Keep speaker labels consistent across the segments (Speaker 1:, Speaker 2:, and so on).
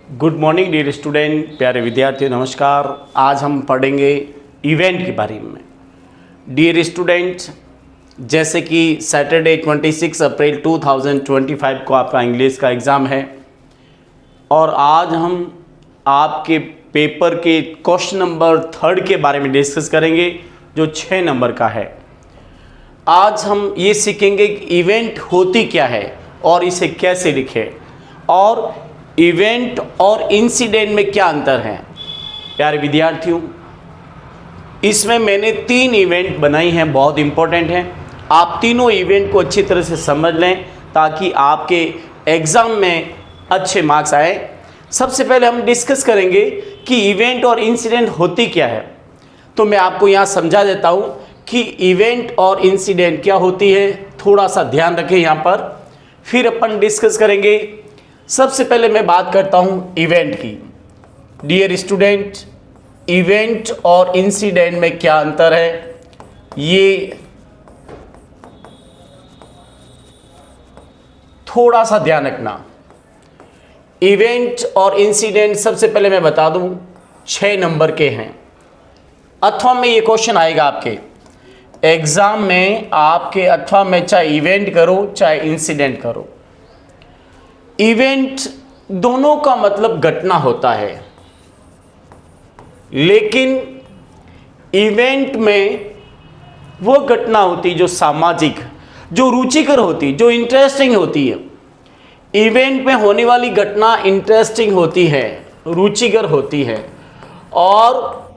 Speaker 1: Good morning dear student, प्यारे विद्यार्थियों, नमस्कार। आज हम पढ़ेंगे इवेंट के बारे में। डियर स्टूडेंट, जैसे कि सैटरडे 26 अप्रैल 2025 को आपका इंग्लिश का एग्ज़ाम है और आज हम आपके पेपर के क्वेश्चन नंबर 3 के बारे में डिस्कस करेंगे जो 6 नंबर का है। आज हम ये सीखेंगे कि इवेंट होती क्या है और इसे कैसे लिखें और इवेंट और इंसिडेंट में क्या अंतर है। प्यारे विद्यार्थियों, इसमें मैंने 3 इवेंट बनाई हैं, बहुत इंपॉर्टेंट हैं। आप तीनों इवेंट को अच्छी तरह से समझ लें ताकि आपके एग्ज़ाम में अच्छे मार्क्स आए। सबसे पहले हम डिस्कस करेंगे कि इवेंट और इंसिडेंट होती क्या है। तो मैं आपको यहाँ समझा देता हूँ कि इवेंट और इंसिडेंट क्या होती है, थोड़ा सा ध्यान रखें यहाँ पर, फिर अपन डिस्कस करेंगे। सबसे पहले मैं बात करता हूँ इवेंट की। डियर स्टूडेंट, इवेंट और इंसिडेंट में क्या अंतर है, ये थोड़ा सा ध्यान रखना। इवेंट और इंसिडेंट सबसे पहले मैं बता दूं 6 नंबर के हैं। अथवा में ये क्वेश्चन आएगा आपके एग्जाम में, आपके अथवा में चाहे इवेंट करो चाहे इंसिडेंट करो। इवेंट दोनों का मतलब घटना होता है, लेकिन इवेंट में वो घटना होती जो सामाजिक, जो रुचिकर होती, जो इंटरेस्टिंग होती है। इवेंट में होने वाली घटना इंटरेस्टिंग होती है, रुचिकर होती है और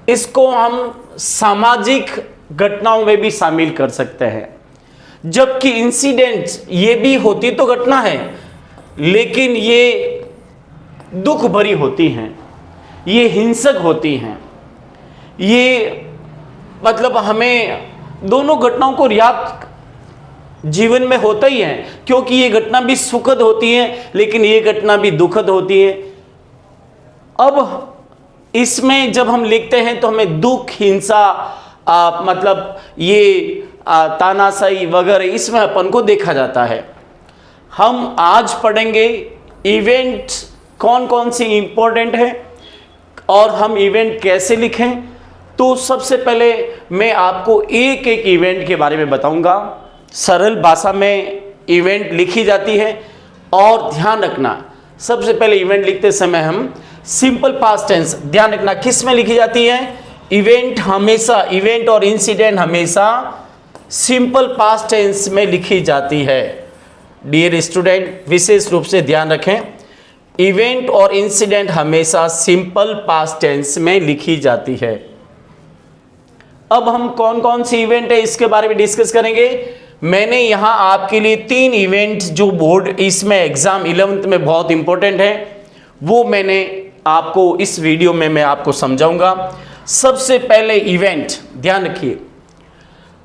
Speaker 1: इसको हम सामाजिक घटनाओं में भी शामिल कर सकते हैं। जबकि इंसिडेंट ये भी होती तो घटना है, लेकिन ये दुख भरी होती हैं, ये हिंसक होती हैं। ये मतलब हमें दोनों घटनाओं को याद जीवन में होता ही है, क्योंकि ये घटना भी सुखद होती है लेकिन ये घटना भी दुखद होती है। अब इसमें जब हम लिखते हैं तो हमें दुख, हिंसा, मतलब ये तानाशाही वगैरह इसमें अपन को देखा जाता है। हम आज पढ़ेंगे इवेंट कौन कौन सी इंपॉर्टेंट है और हम इवेंट कैसे लिखें। तो सबसे पहले मैं आपको एक एक इवेंट के बारे में बताऊंगा। सरल भाषा में इवेंट लिखी जाती है और ध्यान रखना, सबसे पहले इवेंट लिखते समय हम सिंपल पास्ट टेंस, ध्यान रखना किस में लिखी जाती है। इवेंट हमेशा, इवेंट और इंसिडेंट हमेशा सिंपल पास्ट टेंस में लिखी जाती है। डियर स्टूडेंट, विशेष रूप से ध्यान रखें, इवेंट और इंसिडेंट हमेशा सिंपल पास्ट टेंस में लिखी जाती है। अब हम कौन कौन सी इवेंट है इसके बारे में डिस्कस करेंगे। मैंने यहाँ आपके लिए 3 इवेंट जो बोर्ड इसमें एग्जाम 11th में बहुत इंपॉर्टेंट है, वो मैंने आपको इस वीडियो में मैं आपको समझाऊंगा। सबसे पहले इवेंट, ध्यान रखिए,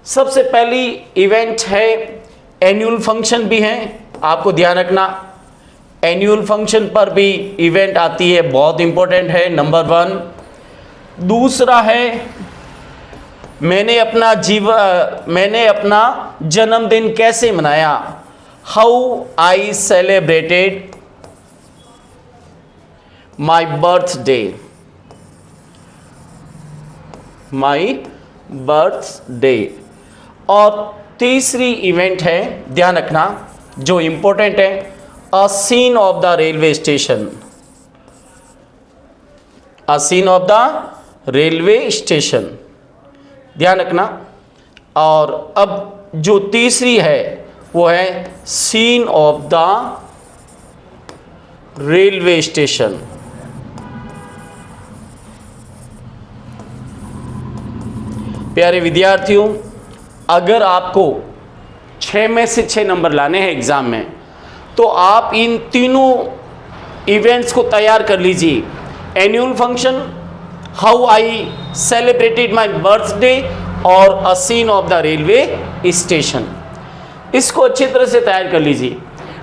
Speaker 1: सबसे पहली इवेंट है एनुअल फंक्शन भी है, आपको ध्यान रखना। एनुअल फंक्शन पर भी इवेंट आती है, बहुत इंपॉर्टेंट है, नंबर 1। दूसरा है मैंने अपना जन्मदिन कैसे मनाया, how I celebrated my birthday, और तीसरी इवेंट है, ध्यान रखना जो इंपॉर्टेंट है, a scene of the railway station, a scene of the railway station, ध्यान रखना। और अब जो तीसरी है वो है scene of the railway station. प्यारे विद्यार्थियों, अगर आपको 6 में से 6 नंबर लाने हैं एग्जाम में, तो आप इन तीनों इवेंट्स को तैयार कर लीजिए। Annual function, how I celebrated my birthday और a scene of the railway station, इसको अच्छी तरह से तैयार कर लीजिए।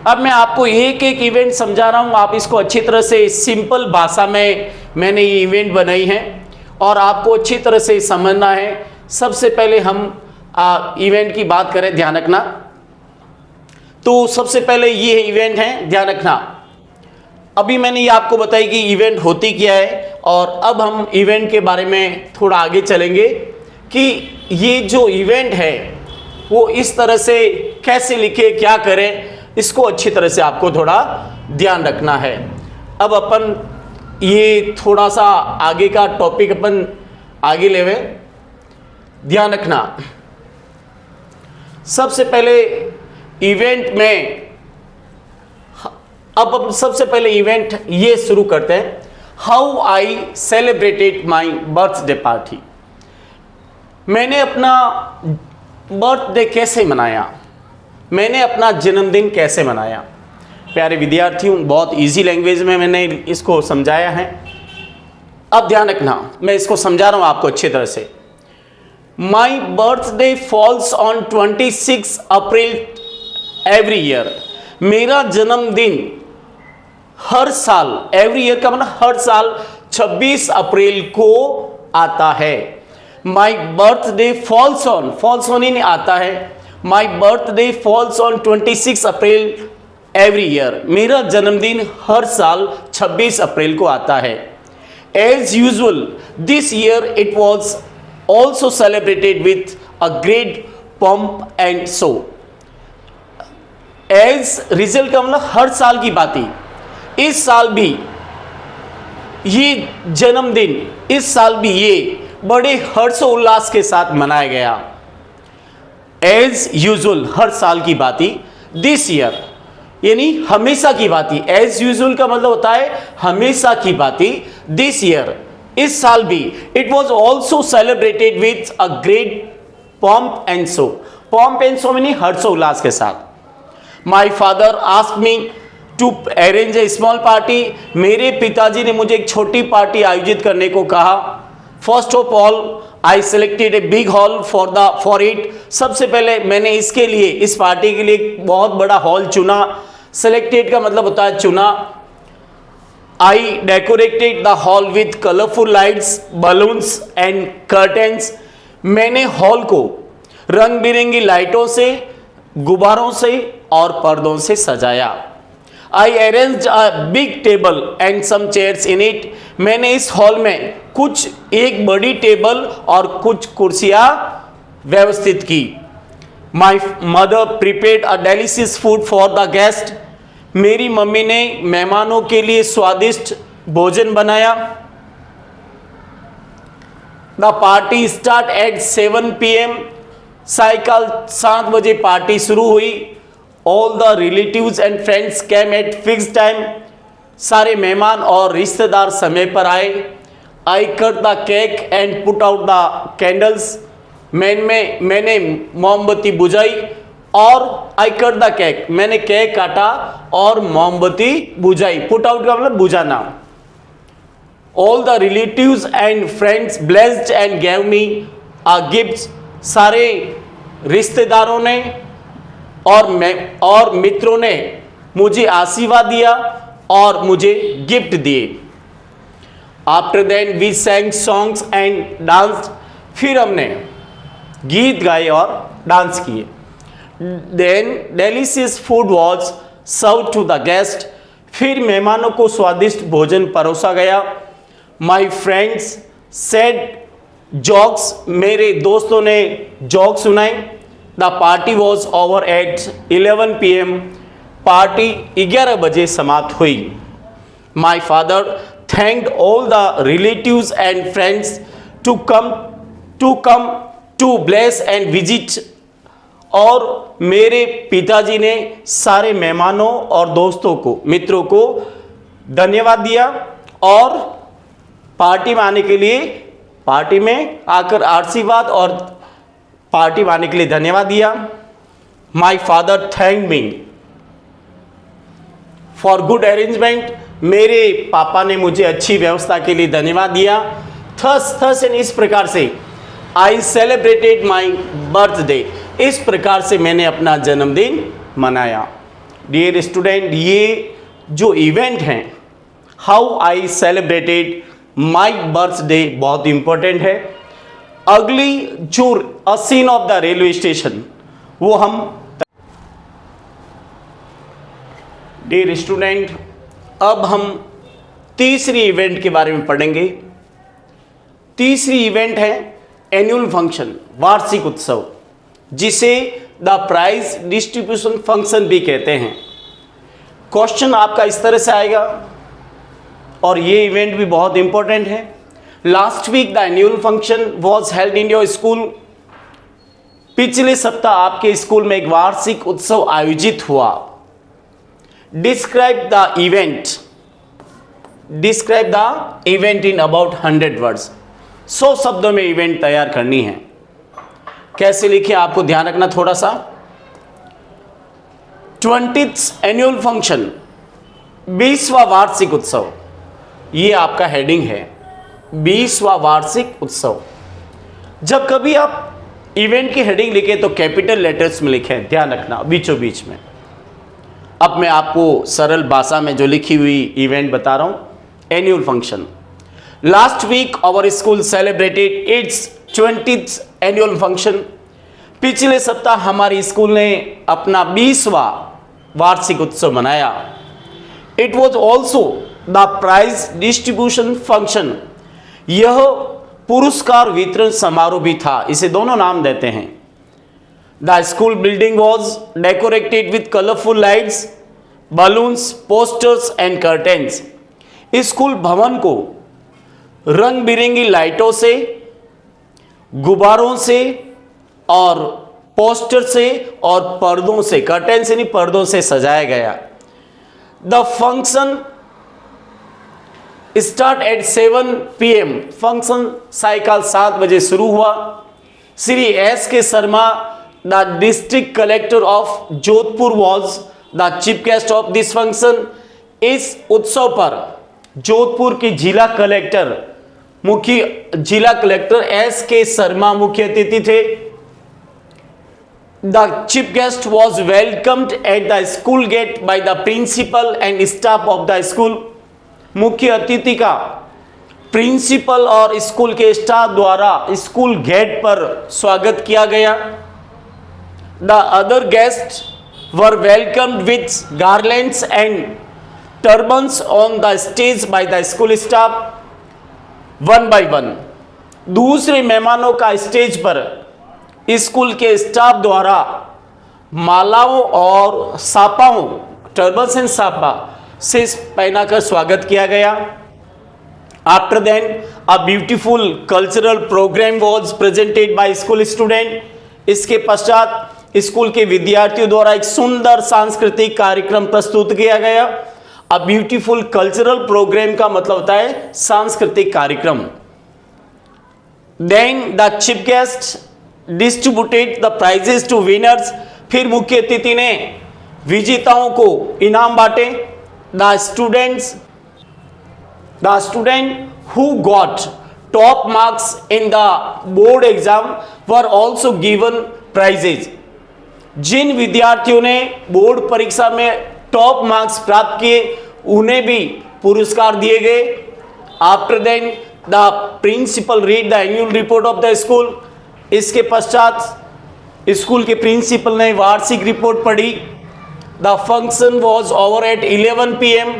Speaker 1: अब मैं आपको एक एक इवेंट समझा रहा हूँ, आप इसको अच्छी तरह से सिंपल भाषा में मैंने ये इवेंट बनाई है और आपको अच्छी तरह से समझना है। सबसे पहले हम इवेंट की बात करें, ध्यान रखना। तो सबसे पहले ये इवेंट है, ध्यान रखना, अभी मैंने ये आपको बताई कि इवेंट होती क्या है, और अब हम इवेंट के बारे में थोड़ा आगे चलेंगे कि ये जो इवेंट है वो इस तरह से कैसे लिखे, क्या करें, इसको अच्छी तरह से आपको थोड़ा ध्यान रखना है। अब अपन ये थोड़ा सा आगे का टॉपिक अपन आगे लेवे, ध्यान रखना। सबसे पहले इवेंट में, अब सबसे पहले इवेंट ये शुरू करते हैं, how I celebrated my birthday party. मैंने अपना बर्थडे कैसे मनाया, मैंने अपना जन्मदिन कैसे मनाया। प्यारे विद्यार्थियों, बहुत इजी लैंग्वेज में मैंने इसको समझाया है। अब ध्यान रखना, मैं इसको समझा रहा हूं आपको अच्छी तरह से। माई birthday falls on 26 April every year. मेरा जन्मदिन हर साल, एवरी ईयर का मतलब हर साल 26 अप्रैल को आता है। माई बर्थडे फॉल्स ऑन ही नहीं आता है, my birthday falls on 26 April every year. मेरा जन्मदिन हर साल 26 अप्रैल को आता है। As usual this year it was also celebrated with a great pomp and show. As result का मतलब हर साल की बात ही, इस साल भी ये जन्मदिन, इस साल भी ये बड़े हर्षोल्लास के साथ मनाया गया। एज यूजुअल हर साल की बात ही, दिस ईयर यानी हमेशा की बात ही। एज यूजुअल का मतलब होता है हमेशा की बात ही। दिस ईयर इस साल भी, it was also celebrated with a great pomp and show. Pomp and show यानी हर्षोल्लास के साथ। My father asked me to arrange a small party. मेरे पिताजी ने मुझे एक छोटी पार्टी आयोजित करने को कहा। First of all I selected a big hall for it. सबसे पहले मैंने इसके लिए, इस पार्टी के लिए एक बहुत बड़ा हॉल चुना। सेलेक्टेड का मतलब होता है चुना। I decorated the hall with colourful lights, balloons and curtains. मैंने हॉल को रंग बिरंगी लाइटों से, गुब्बारों से और पर्दों से सजाया। I arranged a big table and some chairs in it. मैंने इस हॉल में एक बड़ी टेबल और कुछ कुर्सियां व्यवस्थित की। My mother prepared a delicious food for the guest. मेरी मम्मी ने मेहमानों के लिए स्वादिष्ट भोजन बनाया। The party start at 7 PM। Cycle 7 बजे पार्टी शुरू हुई। All the relatives and friends came at fix time. सारे मेहमान और रिश्तेदार समय पर आए। I cut the cake and put out the candles. मैंने मोमबत्ती बुझाई और आई कट द केक, मैंने केक काटा और मोमबत्ती बुझाई। पुट आउट का मतलब बुझाना। All the relatives and friends blessed and gave me a gift. सारे रिश्तेदारों ने और मित्रों ने मुझे आशीर्वाद दिया और मुझे गिफ्ट दिए। After then we sang songs and dance. फिर हमने गीत गाए और डांस किए। Then delicious food was serve to the guest. फिर मेहमानों को स्वादिष्ट भोजन परोसा गया। My friends said jokes. मेरे दोस्तों ने जोक सुनाए। The party was over at 11 PM। Party 11 बजे समाप्त हुई। My father thanked all the relatives and friends to come to bless and visit. और मेरे पिताजी ने सारे मेहमानों और दोस्तों को, मित्रों को धन्यवाद दिया और पार्टी में आने के लिए, पार्टी में आकर आशीर्वाद और पार्टी में आने के लिए धन्यवाद दिया। My father thank me for good arrangement. मेरे पापा ने मुझे अच्छी व्यवस्था के लिए धन्यवाद दिया। थस इस प्रकार से आई सेलिब्रेटेड माई बर्थडे। इस प्रकार से मैंने अपना जन्मदिन मनाया। डियर स्टूडेंट, ये जो इवेंट हैं, how I celebrated my birthday, बहुत इंपॉर्टेंट है। अगली जो a scene of the railway station, वो हम, डियर स्टूडेंट, अब हम तीसरी इवेंट के बारे में पढ़ेंगे। तीसरी इवेंट है एनुअल फंक्शन, वार्षिक उत्सव, जिसे द प्राइज डिस्ट्रीब्यूशन फंक्शन भी कहते हैं। क्वेश्चन आपका इस तरह से आएगा, और ये इवेंट भी बहुत इंपॉर्टेंट है। Last week the annual function was held in your school. पिछले सप्ताह आपके स्कूल में एक वार्षिक उत्सव आयोजित हुआ। Describe the event. Describe the event in about 100 words. 100 शब्दों में इवेंट तैयार करनी है। कैसे लिखें आपको ध्यान रखना थोड़ा सा। 20th एनुअल फंक्शन, 20वां वार्षिक उत्सव, ये आपका हेडिंग है, 20वां वार्षिक उत्सव। जब कभी आप इवेंट की हेडिंग लिखे तो कैपिटल लेटर्स में लिखें, ध्यान रखना, बीचों बीच में। अब मैं आपको सरल भाषा में जो लिखी हुई इवेंट बता रहा हूं। Annual function, last week our school celebrated its 20th annual function. पिछले सप्ताह हमारे स्कूल ने अपना 20वां वार्षिक उत्सव मनाया। It was also the prize distribution function. यह पुरस्कार वितरण समारोह भी था। इसे दोनों नाम देते हैं। The school building was decorated with colourful lights, balloons, posters and curtains. School भवन को रंग बिरंगी लाइटों से, गुब्बारों से और पोस्टर से और पर्दों से, कर्टेन से नहीं, पर्दों से सजाया गया। The function start at 7 PM। Function सायकाल 7 बजे शुरू हुआ। Shri S K Sharma the district collector of Jodhpur was the chief guest of this function. इस उत्सव पर जोधपुर की जिला कलेक्टर एस के शर्मा मुख्य अतिथि थे। The chief guest was welcomed at the school gate by the principal and staff of the school. मुख्य अतिथि का प्रिंसिपल और स्कूल के स्टाफ द्वारा स्कूल गेट पर स्वागत किया गया। The other guest were welcomed with garlands and turbans on the stage by the school staff one by one. दूसरे मेहमानों का स्टेज पर स्कूल के स्टाफ द्वारा मालाओं और सापाओं, टर्बन्स एंड सापा से पहनाकर स्वागत किया गया। After then a beautiful cultural program was presented by school student. इसके पश्चात स्कूल के विद्यार्थियों द्वारा एक सुंदर सांस्कृतिक कार्यक्रम प्रस्तुत किया गया। अ ब्यूटीफुल कल्चरल प्रोग्राम का मतलब होता है सांस्कृतिक कार्यक्रम। Then the chief guest distributed the prizes to winners. फिर मुख्य अतिथि ने विजेताओं को इनाम बांटे। The student who got top marks in the board exam were also given prizes. जिन विद्यार्थियों ने बोर्ड परीक्षा में टॉप मार्क्स प्राप्त किए उन्हें भी पुरस्कार दिए गए। After then the principal read the annual report of the school. इसके पश्चात स्कूल के प्रिंसिपल ने वार्षिक रिपोर्ट पढ़ी। The function was over at 11 PM।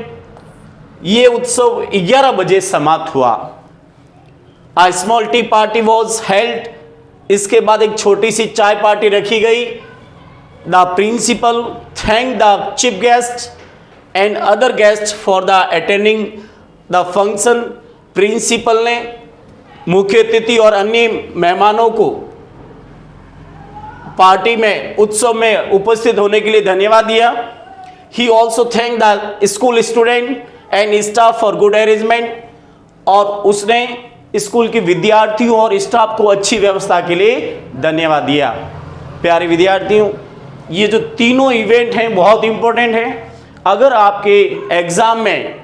Speaker 1: ये उत्सव 11 बजे समाप्त हुआ। A small tea party was held. इसके बाद एक छोटी सी चाय पार्टी रखी गई। The principal thank the chief guest and other guest for the attending the function. Principal ने मुख्य अतिथि और अन्य मेहमानों को पार्टी में, उत्सव में उपस्थित होने के लिए धन्यवाद दिया। He also thank the school student and staff for good arrangement. और उसने स्कूल के विद्यार्थियों और स्टाफ को अच्छी व्यवस्था के लिए धन्यवाद दिया। प्यारे विद्यार्थियों, ये जो तीनों इवेंट हैं बहुत इंपॉर्टेंट हैं। अगर आपके एग्जाम में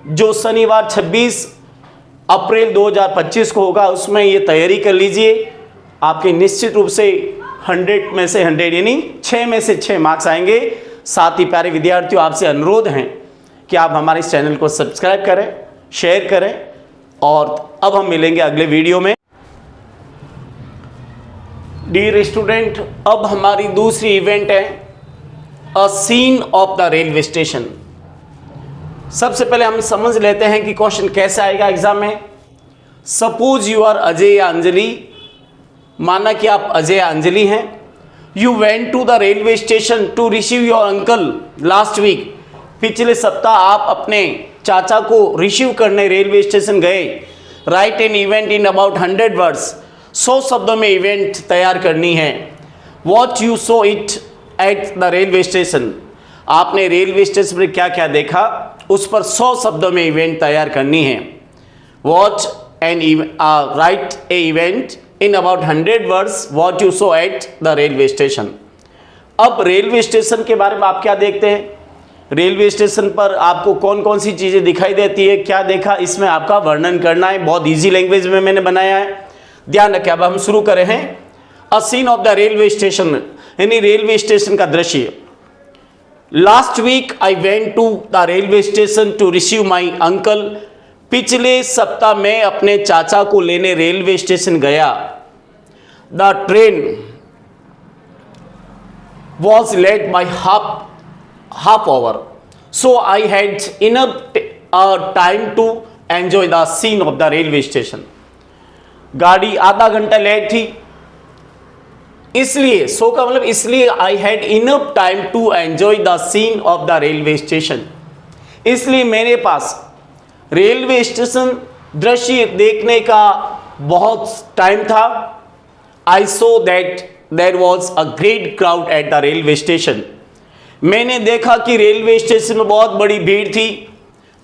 Speaker 1: जो शनिवार 26 अप्रैल 2025 को होगा उसमें ये तैयारी कर लीजिए। आपके निश्चित रूप से 100 में से 100 यानी 6 में से 6 मार्क्स आएंगे। साथ ही प्यारे विद्यार्थियों, आपसे अनुरोध है कि आप हमारे इस चैनल को सब्सक्राइब करें, शेयर करें। और अब हम मिलेंगे अगले वीडियो में। डियर स्टूडेंट, अब हमारी दूसरी इवेंट है a scene of the railway station. सबसे पहले हम समझ लेते हैं कि क्वेश्चन कैसे आएगा एग्जाम में। सपोज यू आर अजय या अंजलि, माना कि आप अजय या अंजलि हैं। You went to the railway station to receive your uncle last week. पिछले सप्ताह आप अपने चाचा को रिसीव करने रेलवे स्टेशन गए। Write an event in about 100 words. 100 शब्दों में इवेंट तैयार करनी है। What you saw it at the railway station. आपने रेलवे स्टेशन पर क्या क्या देखा, उस पर 100 शब्दों में इवेंट तैयार करनी है। What an right A event in about 100 words what you so eight the railway station. अब रेलवे स्टेशन के बारे में आप क्या देखते हैं, रेलवे स्टेशन पर आपको कौन कौन सी चीज़ें दिखाई देती है, क्या देखा, इसमें आपका वर्णन करना है। बहुत इजी लैंग्वेज में मैंने बनाया है, ध्यान रखें। अब हम शुरू करें हैं। A scene of the railway station, यानी रेलवे स्टेशन का दृश्य। Last week I went to the railway station to receive my uncle. पिछले सप्ताह मैं अपने चाचा को लेने रेलवे स्टेशन गया। The train was late by half hour, so I had enough time to enjoy the scene of the railway station. गाड़ी आधा घंटा लेट थी, इसलिए सो का मतलब इसलिए I had enough time to enjoy the scene of the railway station. इसलिए मेरे पास रेलवे स्टेशन दृश्य देखने का बहुत टाइम था। I saw that there was a great crowd at the railway station. मैंने देखा कि रेलवे स्टेशन में बहुत बड़ी भीड़ थी।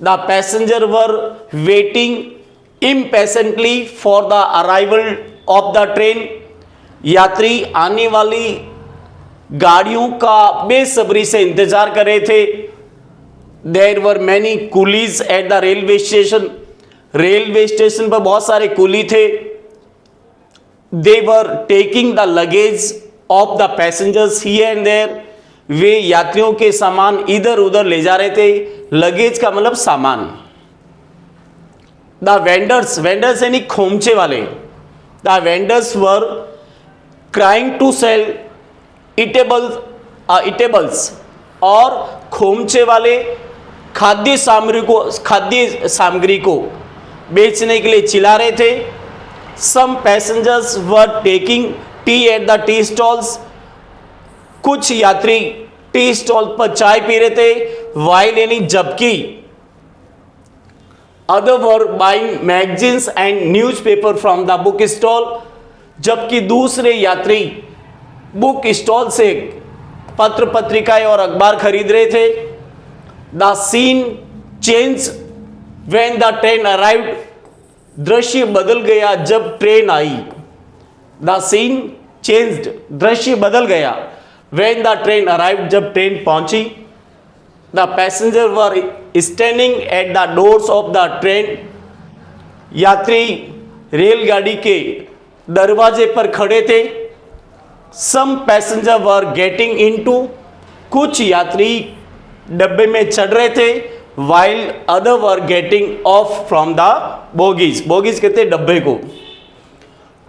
Speaker 1: The passenger were waiting impatiently for the arrival of the train. यात्री आने वाली गाड़ियों का बेसब्री से इंतजार कर रहे थे। There were many coolies at the railway station. Railway station पर बहुत सारे कूली थे। They were taking the luggage of the passengers here and there. वे यात्रियों के सामान इधर उधर ले जा रहे थे। लगेज का मतलब सामान। द वेंडर्स, वेंडर्स यानी खोमचे वाले। The vendors were crying to sell eatables, और खोमचे वाले खाद्य सामग्री को बेचने के लिए चिल्ला रहे थे। Some passengers were taking tea at the tea stalls. कुछ यात्री टी स्टॉल पर चाय पी रहे थे। वाइल यानी जबकि। Other were buying magazines and newspaper from the book stall. जबकि दूसरे यात्री बुक स्टॉल से पत्र पत्रिकाएं और अखबार खरीद रहे थे। The scene change when the train arrived. दृश्य बदल गया जब ट्रेन आई। द सीन चेंज्ड, दृश्य बदल गया। व्हेन द ट्रेन अराइव्ड, जब ट्रेन पहुंची। The passenger were standing at the doors of the train. यात्री रेलगाड़ी के दरवाजे पर खड़े थे। Some passenger were getting into. कुछ यात्री डब्बे में चढ़ रहे थे। While other were getting off from the bogies. Bogies कहते हैं डब्बे को।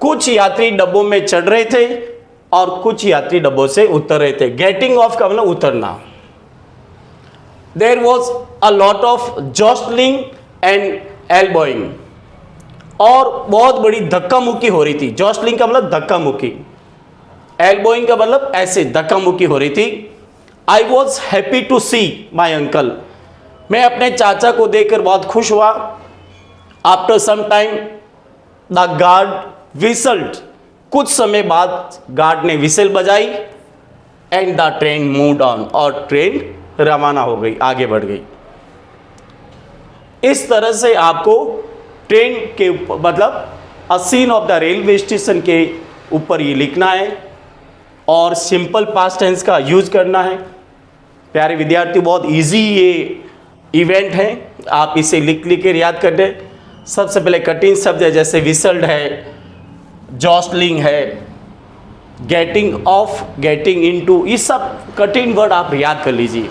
Speaker 1: कुछ यात्री डब्बों में चढ़ रहे थे और कुछ यात्री डब्बों से उतर रहे थे। गेटिंग ऑफ का मतलब उतरना। There was a lot of jostling and elbowing, और बहुत बड़ी धक्का मुक्की हो रही थी। जॉस्टलिंग का मतलब धक्का मुक्की, एल्बोइंग का मतलब ऐसे धक्का मुक्की हो रही थी। I was happy to see my uncle. मैं अपने चाचा को देखकर बहुत खुश हुआ। After some time the guard whistled. कुछ समय बाद गार्ड ने विसल बजाई। And the train moved on, और ट्रेन रवाना हो गई, आगे बढ़ गई। इस तरह से आपको ट्रेन के ऊपर मतलब a scene of the railway station के ऊपर ये लिखना है और सिंपल पास्ट टेंस का यूज करना है। प्यारे विद्यार्थी, बहुत इजी ये इवेंट है, आप इसे लिख कर याद कर दें। सबसे पहले कठिन शब्द है जैसे विसल्ड है, जॉस्टलिंग है, गेटिंग ऑफ, गेटिंग इनटू, ये सब कठिन वर्ड आप याद कर लीजिए।